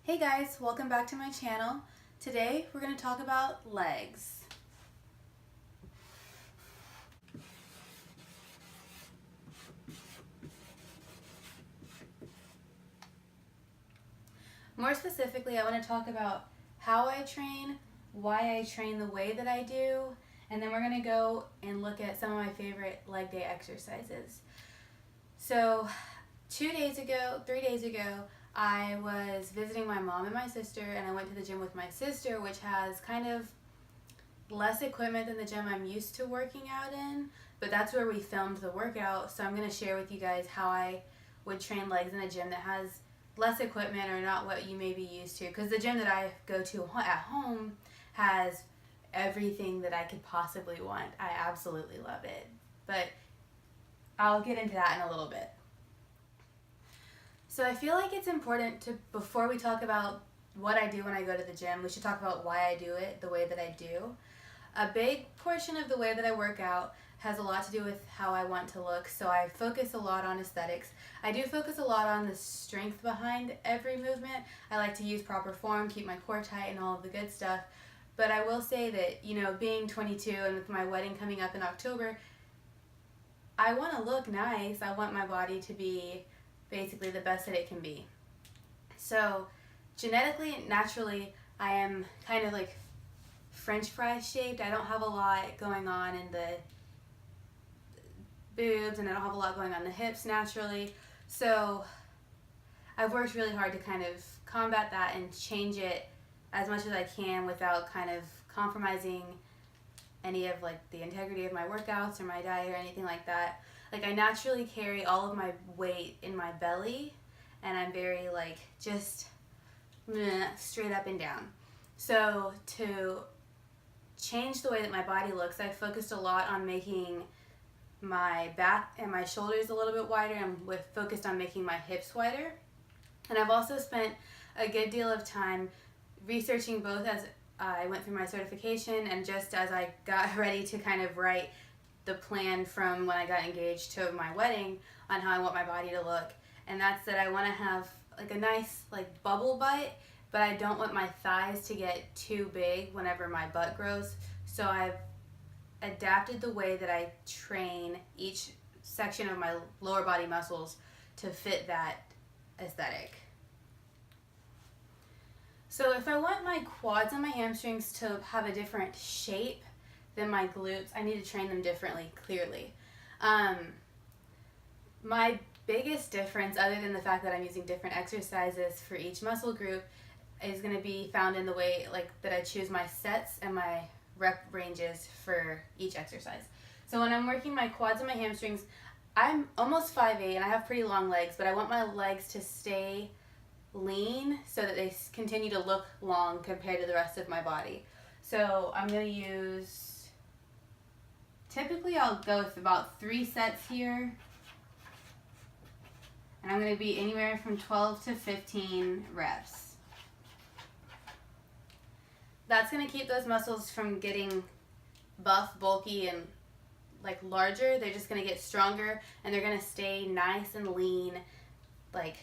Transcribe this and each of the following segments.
Hey guys, welcome back to my channel. Today we're going to talk about legs. More specifically, I want to talk about how I train, why I train the way that I do, and then we're going to go and look at some of my favorite leg day exercises. So 3 days ago, I was visiting my mom and my sister, and I went to the gym with my sister, which has kind of less equipment than the gym I'm used to working out in, but that's where we filmed the workout. So I'm going to share with you guys how I would train legs in a gym that has less equipment or not what you may be used to, because the gym that I go to at home has everything that I could possibly want. I absolutely love it, but I'll get into that in a little bit. So I feel like it's important to, before we talk about what I do when I go to the gym, we should talk about why I do it the way that I do. A big portion of the way that I work out has a lot to do with how I want to look, so I focus a lot on aesthetics. I do focus a lot on the strength behind every movement. I like to use proper form, keep my core tight, and all of the good stuff. But I will say that, you know, being 22 and with my wedding coming up in October, I want to look nice. I want my body to be basically the best that it can be. So genetically, naturally, I am kind of like French fry shaped. I don't have a lot going on in the boobs, and I don't have a lot going on the hips naturally. So I've worked really hard to kind of combat that and change it as much as I can without kind of compromising any of like the integrity of my workouts or my diet or anything like that. Like, I naturally carry all of my weight in my belly, and I'm very like just straight up and down. So to change the way that my body looks, I've focused a lot on making my back and my shoulders a little bit wider, and focused on making my hips wider. And I've also spent a good deal of time researching both as I went through my certification and just as I got ready to kind of write the plan from when I got engaged to my wedding on how I want my body to look. And that's that I want to have like a nice like bubble butt, but I don't want my thighs to get too big whenever my butt grows. So I've adapted the way that I train each section of my lower body muscles to fit that aesthetic. So if I want my quads and my hamstrings to have a different shape than my glutes, I need to train them differently, clearly. My biggest difference, other than the fact that I'm using different exercises for each muscle group, is going to be found in the way like that I choose my sets and my rep ranges for each exercise. So when I'm working my quads and my hamstrings, I'm almost 5'8" and I have pretty long legs, but I want my legs to stay lean so that they continue to look long compared to the rest of my body. So I'm going to use, typically I'll go with about 3 sets here, and I'm going to be anywhere from 12 to 15 reps. That's going to keep those muscles from getting buff, bulky, and like larger. They're just going to get stronger, and they're going to stay nice and lean, like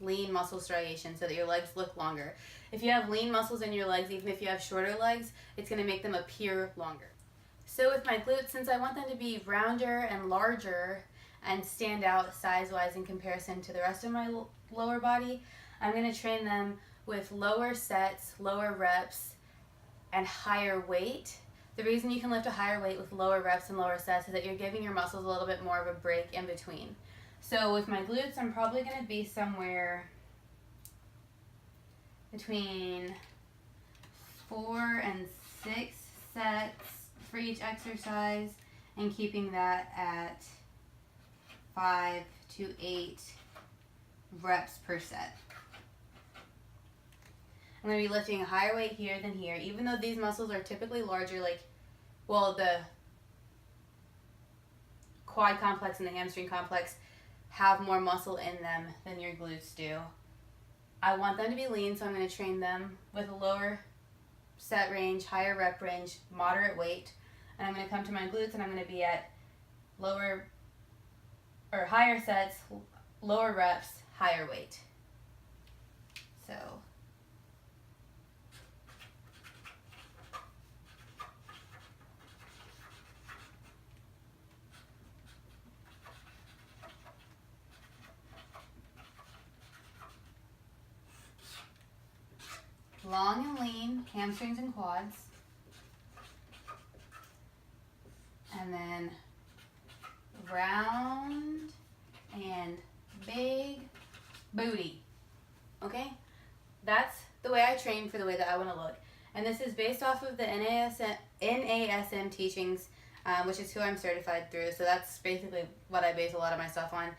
lean muscle striation, so that your legs look longer. If you have lean muscles in your legs, even if you have shorter legs, it's going to make them appear longer. So with my glutes, since I want them to be rounder and larger and stand out size-wise in comparison to the rest of my lower body, I'm going to train them with lower sets, lower reps, and higher weight. The reason you can lift a higher weight with lower reps and lower sets is that you're giving your muscles a little bit more of a break in between. So with my glutes, I'm probably going to be somewhere between 4 and 6 sets for each exercise, and keeping that at 5 to 8 reps per set. I'm going to be lifting a higher weight here than here, even though these muscles are typically larger, like, well, the quad complex and the hamstring complex have more muscle in them than your glutes do. I want them to be lean, so I'm going to train them with a lower set range, higher rep range, moderate weight. And I'm going to come to my glutes and I'm going to be at lower or higher sets, lower reps, higher weight. So long and lean, hamstrings and quads. And then round and big booty. Okay? That's the way I train for the way that I want to look. And this is based off of the NASM teachings, which is who I'm certified through. So that's basically what I base a lot of my stuff on.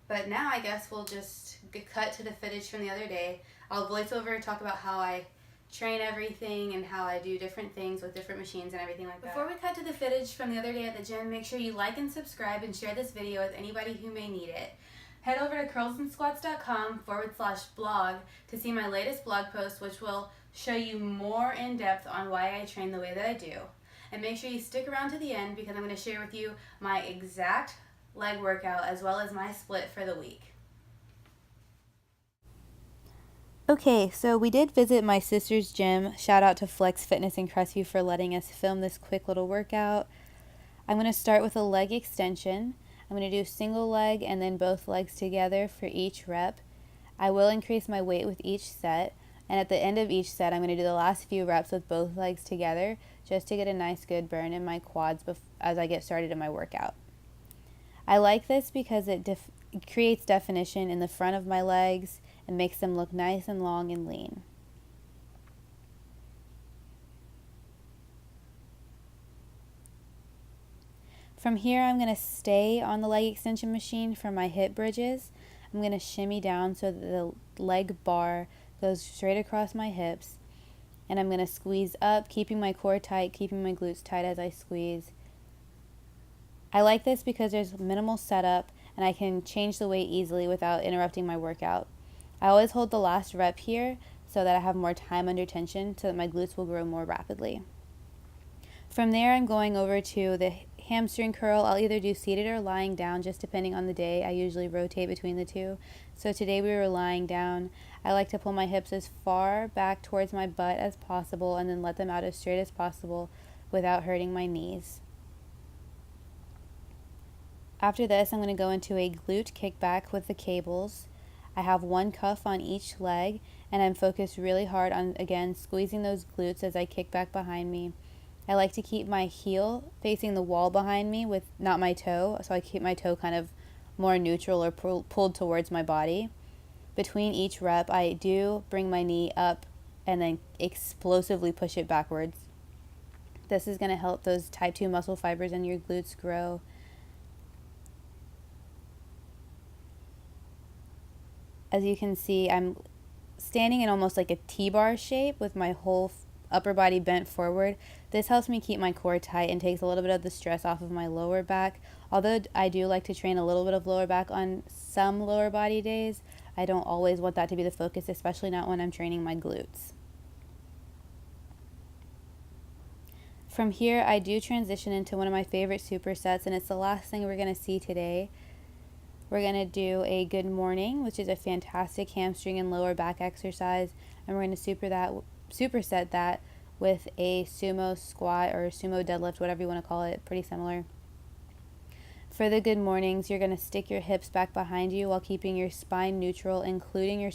But now I guess we'll just get cut to the footage from the other day. I'll voice over and talk about how I train everything and how I do different things with different machines and everything like that. Before we cut to the footage from the other day at the gym, make sure you like and subscribe and share this video with anybody who may need it. Head over to curlsandsquats.com/blog to see my latest blog post, which will show you more in depth on why I train the way that I do. And make sure you stick around to the end because I'm going to share with you my exact leg workout as well as my split for the week. Okay, so we did visit my sister's gym. Shout out to Flex Fitness in Crestview for letting us film this quick little workout. I'm going to start with a leg extension. I'm going to do single leg and then both legs together for each rep. I will increase my weight with each set, and at the end of each set I'm going to do the last few reps with both legs together just to get a nice good burn in my quads as I get started in my workout. I like this because it creates definition in the front of my legs and makes them look nice and long and lean. From here, I'm going to stay on the leg extension machine for my hip bridges. I'm going to shimmy down so that the leg bar goes straight across my hips. And I'm going to squeeze up, keeping my core tight, keeping my glutes tight as I squeeze. I like this because there's minimal setup and I can change the weight easily without interrupting my workout. I always hold the last rep here so that I have more time under tension so that my glutes will grow more rapidly. From there, I'm going over to the hamstring curl. I'll either do seated or lying down, just depending on the day. I usually rotate between the two. So today we were lying down. I like to pull my hips as far back towards my butt as possible and then let them out as straight as possible without hurting my knees. After this, I'm going to go into a glute kickback with the cables. I have one cuff on each leg, and I'm focused really hard on, again, squeezing those glutes as I kick back behind me. I like to keep my heel facing the wall behind me with not my toe, so I keep my toe kind of more neutral or pulled towards my body. Between each rep, I do bring my knee up and then explosively push it backwards. This is going to help those type 2 muscle fibers in your glutes grow. As you can see, I'm standing in almost like a T-bar shape with my whole upper body bent forward. This helps me keep my core tight and takes a little bit of the stress off of my lower back. Although I do like to train a little bit of lower back on some lower body days, I don't always want that to be the focus, especially not when I'm training my glutes. From here, I do transition into one of my favorite supersets, and it's the last thing we're going to see today. We're going to do a good morning, which is a fantastic hamstring and lower back exercise, and we're going to superset that with a sumo squat or sumo deadlift, whatever you want to call it, pretty similar. For the good mornings, you're going to stick your hips back behind you while keeping your spine neutral, including your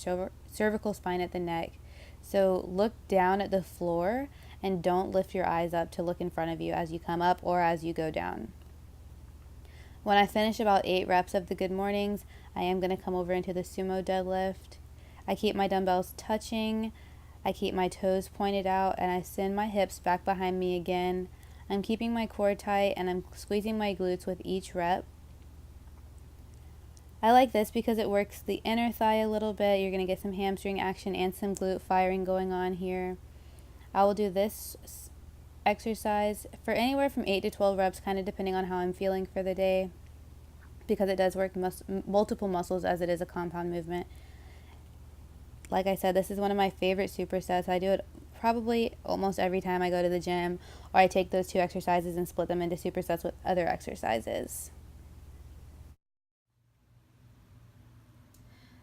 cervical spine at the neck. So look down at the floor and don't lift your eyes up to look in front of you as you come up or as you go down. When I finish about 8 reps of the good mornings, I am going to come over into the sumo deadlift. I keep my dumbbells touching, I keep my toes pointed out, and I send my hips back behind me again. I'm keeping my core tight and I'm squeezing my glutes with each rep. I like this because it works the inner thigh a little bit. You're going to get some hamstring action and some glute firing going on here. I will do this exercise for anywhere from 8 to 12 reps, kind of depending on how I'm feeling for the day, because it does work multiple muscles as it is a compound movement. Like I said, this is one of my favorite supersets. I do it probably almost every time I go to the gym, or I take those 2 exercises and split them into supersets with other exercises.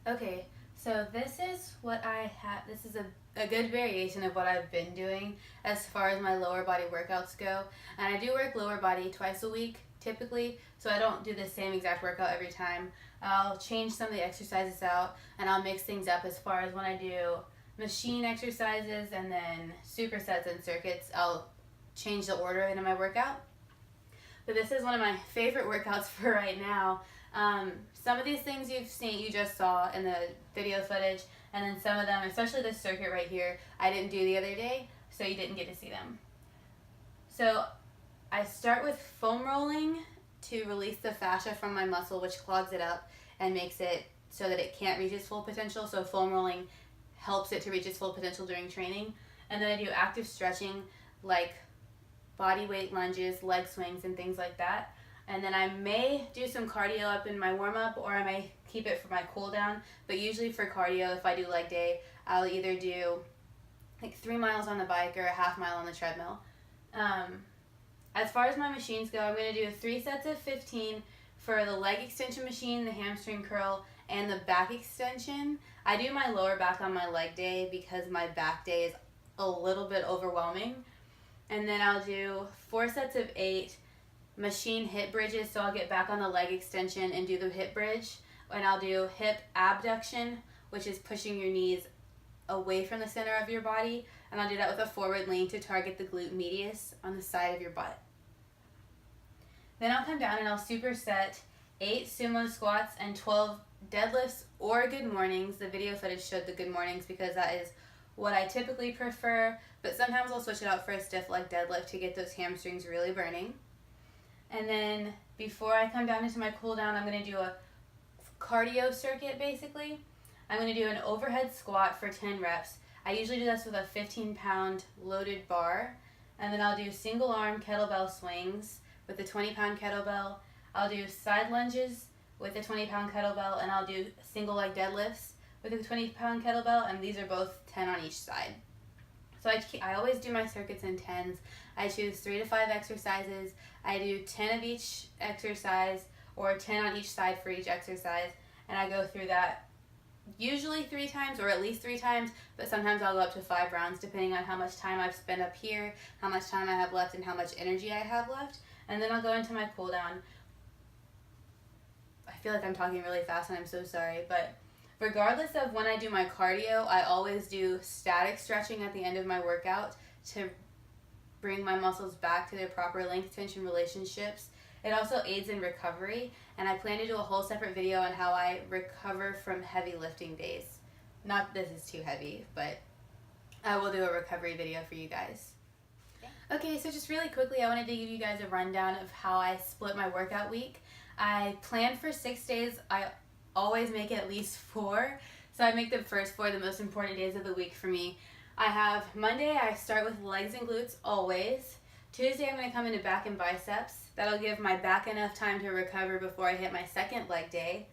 Okay, so this is what I have. This is a good variation of what I've been doing as far as my lower body workouts go. And I do work lower body twice a week typically, so I don't do the same exact workout every time. I'll change some of the exercises out and I'll mix things up as far as when I do machine exercises and then supersets and circuits. I'll change the order in my workout. But this is one of my favorite workouts for right now. Some of these things you just saw in the video footage, and then some of them, especially this circuit right here, I didn't do the other day, so you didn't get to see them. So I start with foam rolling to release the fascia from my muscle, which clogs it up and makes it so that it can't reach its full potential. So foam rolling helps it to reach its full potential during training. And then I do active stretching like body weight lunges, leg swings, and things like that. And then I may do some cardio up in my warm-up, or I may keep it for my cool down. But usually for cardio, if I do leg day, I'll either do like 3 miles on the bike or a half mile on the treadmill. As far as my machines go, I'm going to do 3 sets of 15 for the leg extension machine, the hamstring curl, and the back extension. I do my lower back on my leg day because my back day is a little bit overwhelming. And then I'll do 4 sets of 8 machine hip bridges, so I'll get back on the leg extension and do the hip bridge. And I'll do hip abduction, which is pushing your knees away from the center of your body. And I'll do that with a forward lean to target the glute medius on the side of your butt. Then I'll come down and I'll superset 8 sumo squats and 12 deadlifts or good mornings. The video footage showed the good mornings because that is what I typically prefer, but sometimes I'll switch it out for a stiff leg deadlift to get those hamstrings really burning. And then before I come down into my cool down, I'm going to do a cardio circuit basically. I'm going to do an overhead squat for 10 reps. I usually do this with a 15-pound loaded bar. And then I'll do single arm kettlebell swings with a 20-pound kettlebell. I'll do side lunges with a 20-pound kettlebell, and I'll do single leg deadlifts with a 20-pound kettlebell, and these are both 10 on each side. So I always do my circuits in 10s. I choose 3 to 5 exercises. I do 10 of each exercise, or 10 on each side for each exercise, and I go through that usually 3 times, or at least 3 times, but sometimes I'll go up to 5 rounds depending on how much time I've spent up here, how much time I have left, and how much energy I have left. And then I'll go into my cool down. I feel like I'm talking really fast and I'm so sorry, but regardless of when I do my cardio, I always do static stretching at the end of my workout to bring my muscles back to their proper length-tension relationships. It also aids in recovery, and I plan to do a whole separate video on how I recover from heavy lifting days. Not that this is too heavy, but I will do a recovery video for you guys. Okay, so just really quickly, I wanted to give you guys a rundown of how I split my workout week. I plan for 6 days. I always make at least 4. So I make the first 4 the most important days of the week for me. I have Monday, I start with legs and glutes always. Tuesday, I'm going to come into back and biceps. That'll give my back enough time to recover before I hit my second leg day.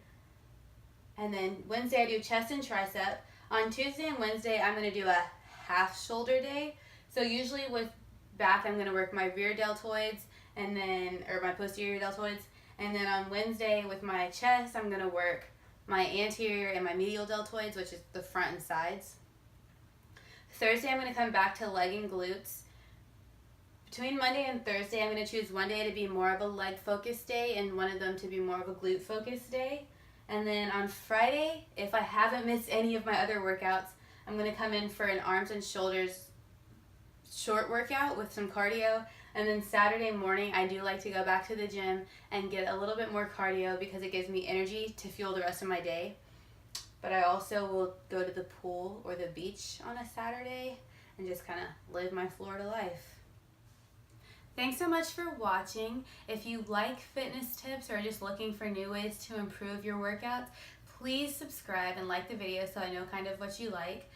And then Wednesday, I do chest and tricep. On Tuesday and Wednesday, I'm going to do a half shoulder day. So usually with back, I'm going to work my rear deltoids and then, or my posterior deltoids. And then on Wednesday with my chest, I'm going to work my anterior and my medial deltoids, which is the front and sides. Thursday, I'm going to come back to leg and glutes. Between Monday and Thursday, I'm going to choose one day to be more of a leg-focused day and one of them to be more of a glute-focused day. And then on Friday, if I haven't missed any of my other workouts, I'm going to come in for an arms and shoulders short workout with some cardio. And then Saturday morning, I do like to go back to the gym and get a little bit more cardio because it gives me energy to fuel the rest of my day. But I also will go to the pool or the beach on a Saturday and just kind of live my Florida life. Thanks so much for watching. If you like fitness tips or are just looking for new ways to improve your workouts, please subscribe and like the video so I know kind of what you like.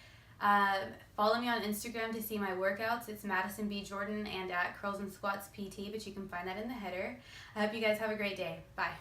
Follow me on Instagram to see my workouts. It's Madison B. Jordan and at Curls and Squats PT, but you can find that in the header. I hope you guys have a great day. Bye.